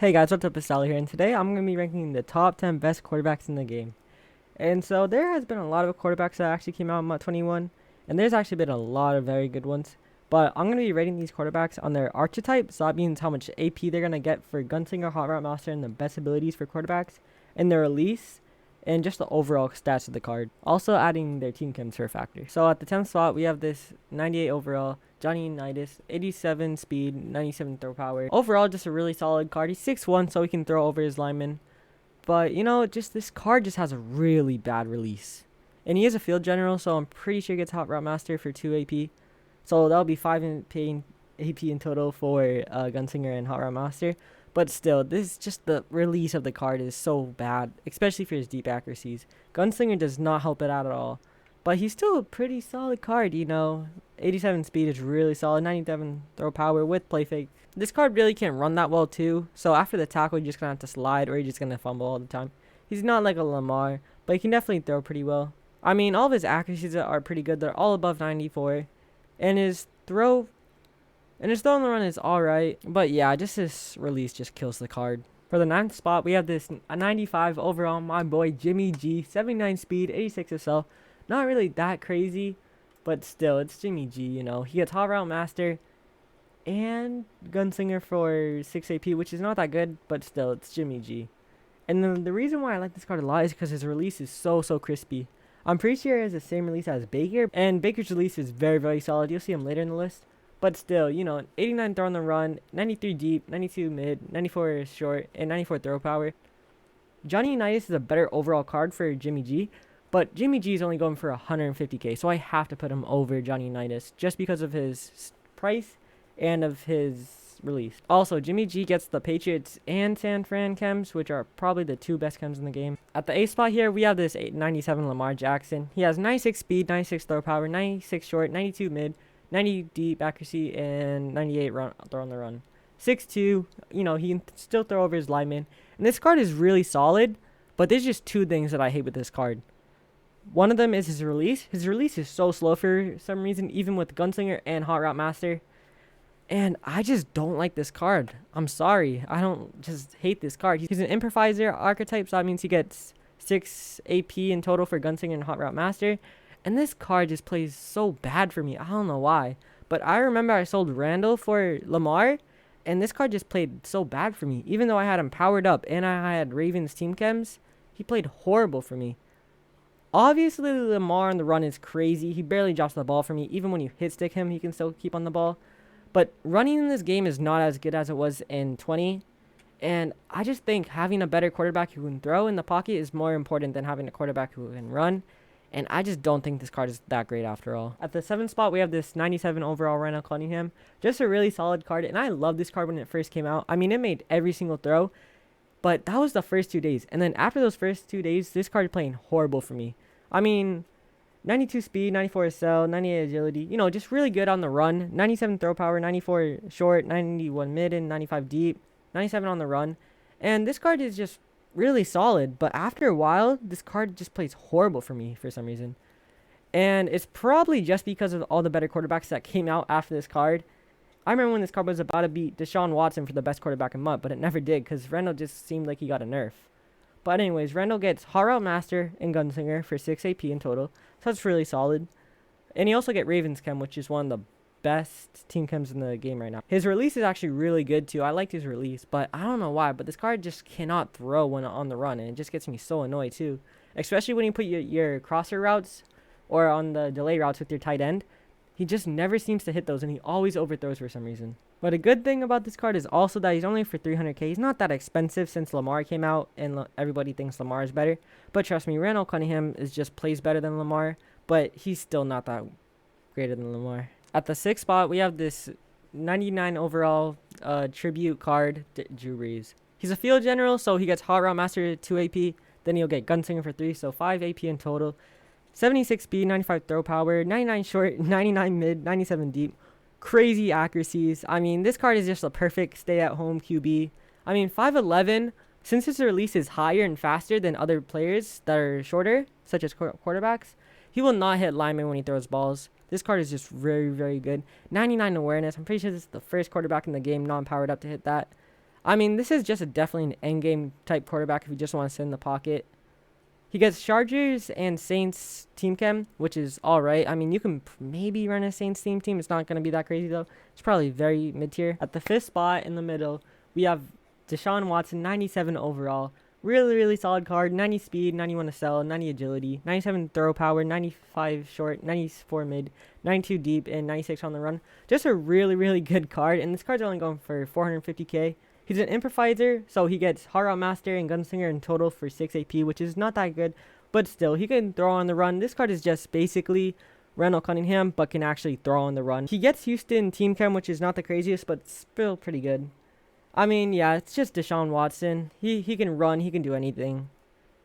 Hey guys, what's up? It's Sally here, and today I'm going to be ranking the top 10 best quarterbacks in the game. And so there has been a lot of quarterbacks that actually came out in MUT 21, and there's actually been a lot of very good ones. But I'm going to be rating these quarterbacks on their archetype, so that means how much AP they're going to get for Gunslinger, Hot Route Master, and the best abilities for quarterbacks, and their release, and just the overall stats of the card. Also adding their team chem factor. So at the 10th spot, we have this 98 overall, Johnny Unitas, 87 speed, 97 throw power. Overall, just a really solid card. He's 6'1", so he can throw over his lineman. But, just this card just has a really bad release. And he is a field general, so I'm pretty sure he gets Hot Route Master for 2 AP. So that'll be 5 AP in total for Gunslinger and Hot Route Master. But still, this is just the release of the card is so bad, especially for his deep accuracies. Gunslinger does not help it out at all. But he's still a pretty solid card, 87 speed is really solid, 97 throw power with play fake. This card really can't run that well too, so after the tackle, you're just going to have to slide or you're just going to fumble all the time. He's not like a Lamar, but he can definitely throw pretty well. I mean, all of his accuracies are pretty good. They're all above 94. And his throw on the run is alright. But yeah, just his release just kills the card. For the 9th spot, we have this 95 overall, my boy Jimmy G, 79 speed, 86 SL. Not really that crazy, but still, it's Jimmy G, He gets Hot Route Master and Gunslinger for 6 AP, which is not that good, but still, it's Jimmy G. And the reason why I like this card a lot is because his release is so crispy. I'm pretty sure he has the same release as Baker, and Baker's release is very solid. You'll see him later in the list. But still, 89 throw on the run, 93 deep, 92 mid, 94 short, and 94 throw power. Johnny Unitas is a better overall card for Jimmy G, but Jimmy G is only going for 150k, so I have to put him over Johnny Unitas just because of his price and of his release. Also, Jimmy G gets the Patriots and San Fran chems, which are probably the two best chems in the game. At the 8th spot here, we have this 97 Lamar Jackson. He has 96 speed, 96 throw power, 96 short, 92 mid, 90 deep accuracy, and 98 throw on the run. 6'2", he can still throw over his lineman. And this card is really solid, but there's just two things that I hate with this card. One of them is his release. His release is so slow for some reason, even with Gunslinger and Hot Route Master. And I just don't like this card. I'm sorry. I don't just hate this card. He's an improviser archetype, so that means he gets 6 AP in total for Gunslinger and Hot Route Master. And this card just plays so bad for me. I don't know why. But I remember I sold Randall for Lamar, and this card just played so bad for me. Even though I had him powered up and I had Ravens team chems, he played horrible for me. Obviously, Lamar on the run is crazy. He barely drops the ball for me. Even when you hit stick him, he can still keep on the ball. But running in this game is not as good as it was in 20. And I just think having a better quarterback who can throw in the pocket is more important than having a quarterback who can run. And I just don't think this card is that great after all. At the 7th spot, we have this 97 overall Randall Cunningham. Just a really solid card. And I love this card when it first came out. I mean, it made every single throw. But that was the first 2 days. And then after those first 2 days, this card is playing horrible for me. I mean, 92 speed, 94 SL, 98 agility. Just really good on the run. 97 throw power, 94 short, 91 mid, and 95 deep. 97 on the run. And this card is just really solid. But after a while, this card just plays horrible for me for some reason. And it's probably just because of all the better quarterbacks that came out after this card. I remember when this card was about to beat Deshaun Watson for the best quarterback in MUT, but it never did because Randall just seemed like he got a nerf. But anyways, Randall gets Hot Route Master and Gunslinger for 6 AP in total, so that's really solid. And you also get Ravens chem, which is one of the best team chems in the game right now. His release is actually really good too. I liked his release, but I don't know why, but this card just cannot throw when on the run, and it just gets me so annoyed too. Especially when you put your crosser routes or on the delay routes with your tight end. He just never seems to hit those, and he always overthrows for some reason. But a good thing about this card is also that he's only for 300k. He's not that expensive since Lamar came out, and everybody thinks Lamar is better. But trust me, Randall Cunningham just plays better than Lamar, but he's still not that greater than Lamar. At the 6th spot, we have this 99 overall tribute card, Drew Brees. He's a field general, so he gets Hot Route Master 2 AP. Then he'll get Gunslinger for 3, so 5 AP in total. 76 speed, 95 throw power, 99 short, 99 mid, 97 deep. Crazy accuracies. I mean, this card is just a perfect stay-at-home QB. I mean, 5'11", since his release is higher and faster than other players that are shorter, such as quarterbacks, he will not hit linemen when he throws balls. This card is just very good. 99 awareness. I'm pretty sure this is the first quarterback in the game non-powered up to hit that. I mean, this is just definitely an endgame type quarterback if you just want to sit in the pocket. He gets Chargers and Saints team chem, which is alright. I mean, you can maybe run a Saints team. It's not going to be that crazy, though. It's probably very mid-tier. At the 5th spot in the middle, we have Deshaun Watson, 97 overall. Really, really solid card. 90 speed, 91 to sell, 90 agility, 97 throw power, 95 short, 94 mid, 92 deep, and 96 on the run. Just a really, really good card. And this card's only going for 450k. He's an improviser, so he gets Hard Route Master and Gunslinger in total for 6 AP, which is not that good. But still, he can throw on the run. This card is just basically Randall Cunningham, but can actually throw on the run. He gets Houston Team Chem, which is not the craziest, but still pretty good. I mean, yeah, it's just Deshaun Watson. He can run. He can do anything.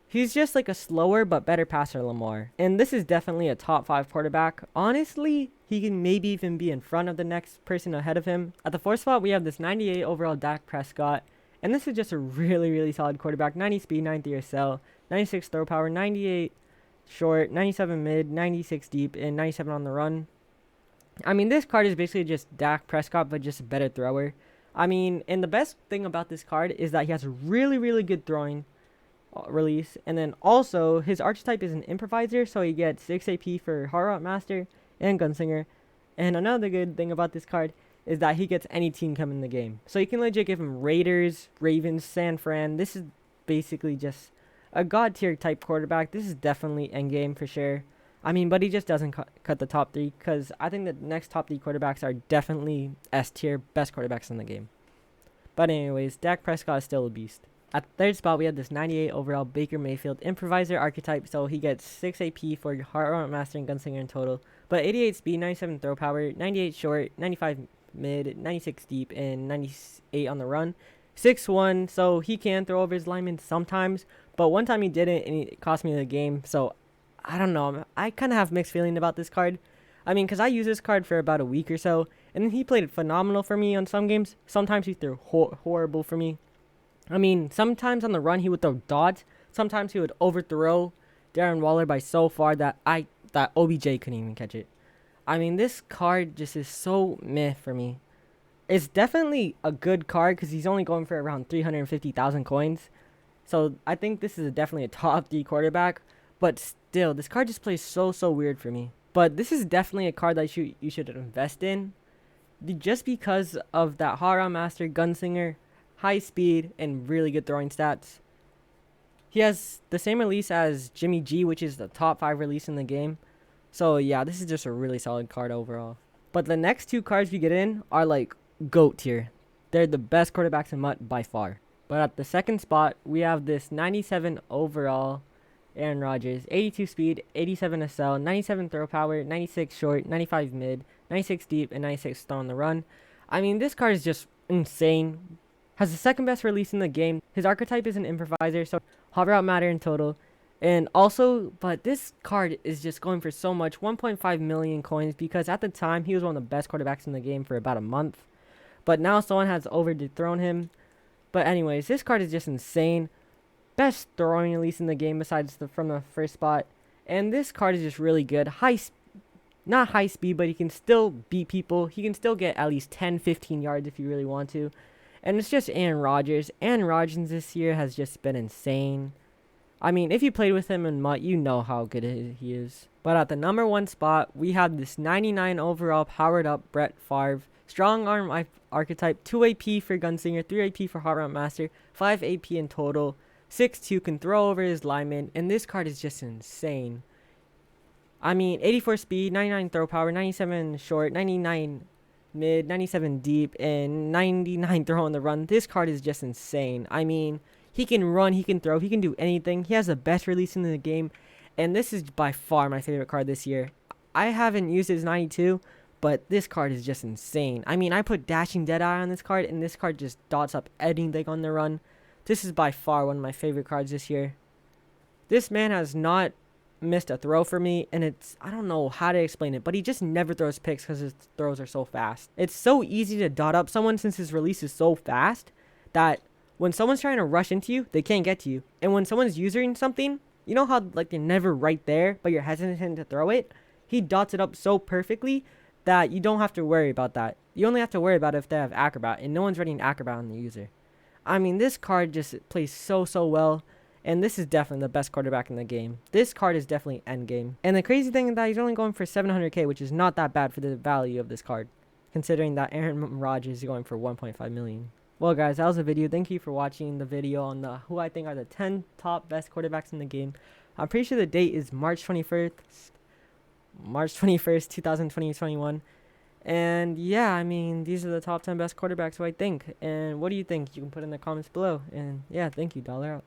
He's just like a slower but better passer Lamar. And this is definitely a top 5 quarterback. Honestly, he can maybe even be in front of the next person ahead of him. At the 4th spot, we have this 98 overall Dak Prescott. And this is just a really, really solid quarterback. 90 speed, 93 sell, 96 throw power, 98 short, 97 mid, 96 deep, and 97 on the run. I mean, this card is basically just Dak Prescott, but just a better thrower. I mean, and the best thing about this card is that he has a really, really good throwing release. And then also, his archetype is an improviser, so he gets 6 AP for Hard Route Master and Gunslinger. And another good thing about this card is that he gets any team come in the game. So you can legit give him Raiders, Ravens, San Fran. This is basically just a god tier type quarterback. This is definitely endgame for sure. I mean, but he just doesn't cut the top 3, because I think the next top 3 quarterbacks are definitely S tier, best quarterbacks in the game. But anyways, Dak Prescott is still a beast. At the 3rd spot, we have this 98 overall Baker Mayfield improviser archetype, so he gets 6 AP for Hard Route Master and Gunslinger in total, but 88 speed, 97 throw power, 98 short, 95 mid, 96 deep, and 98 on the run. 6'1", so he can throw over his lineman sometimes, but one time he didn't, and it cost me the game, so I don't know. I kind of have mixed feeling about this card. I mean, because I used this card for about a week or so, and he played phenomenal for me on some games. Sometimes he threw horrible for me. I mean, sometimes on the run he would throw dots. Sometimes he would overthrow Darren Waller by so far that OBJ couldn't even catch it. I mean, this card just is so meh for me. It's definitely a good card because he's only going for around 350,000 coins. So I think this is definitely a top 3 quarterback. But still, this card just plays so weird for me. But this is definitely a card that you should invest in. Just because of that Hard Route Master, Gunslinger, high speed, and really good throwing stats. He has the same release as Jimmy G, which is the top 5 release in the game. So yeah, this is just a really solid card overall. But the next 2 cards we get in are like GOAT tier. They're the best quarterbacks in MUT by far. But at the 2nd spot, we have this 97 overall Aaron Rodgers, 82 speed, 87 to sell, 97 throw power, 96 short, 95 mid, 96 deep, and 96 throw on the run. I mean, this card is just insane. Has the 2nd best release in the game. His archetype is an improviser, so Hard Route Matter in total. And also, but this card is just going for so much, 1.5 million coins, because at the time, he was one of the best quarterbacks in the game for about a month. But now someone has overthrown him. But anyways, this card is just insane. Best throwing release in the game besides from the 1st spot. And this card is just really good. Not high speed, but he can still beat people. He can still get at least 10-15 yards if you really want to. And it's just Aaron Rodgers. Aaron Rodgers this year has just been insane. I mean, if you played with him in MUT, you know how good he is. But at the number 1 spot, we have this 99 overall powered up Brett Favre. Strong arm archetype, 2 AP for Gunslinger, 3 AP for Hard Route Master, 5 AP in total. 6'2", can throw over his lineman, and this card is just insane. I mean, 84 speed, 99 throw power, 97 short, 99 mid, 97 deep, and 99 throw on the run. This card is just insane. I mean, he can run, he can throw, he can do anything. He has the best release in the game, and this is by far my favorite card this year. I haven't used his 92, but this card is just insane. I mean, I put Dashing Deadeye on this card, and this card just dots up anything on the run. This is by far one of my favorite cards this year. This man has not missed a throw for me, and I don't know how to explain it, but he just never throws picks because his throws are so fast. It's so easy to dot up someone since his release is so fast that when someone's trying to rush into you, they can't get to you. And when someone's using something, you know how like they're never right there, but you're hesitant to throw it? He dots it up so perfectly that you don't have to worry about that. You only have to worry about it if they have Acrobat, and no one's running Acrobat on the user. I mean, this card just plays so well. And this is definitely the best quarterback in the game. This card is definitely endgame. And the crazy thing is that he's only going for 700k, which is not that bad for the value of this card, considering that Aaron Rodgers is going for 1.5 million. Well, guys, that was the video. Thank you for watching the video on the who I think are the 10 top best quarterbacks in the game. I'm pretty sure the date is March 21st, 2021. And yeah, I mean, these are the top 10 best quarterbacks, who I think. And what do you think? You can put in the comments below. And yeah, thank you. Dollar out.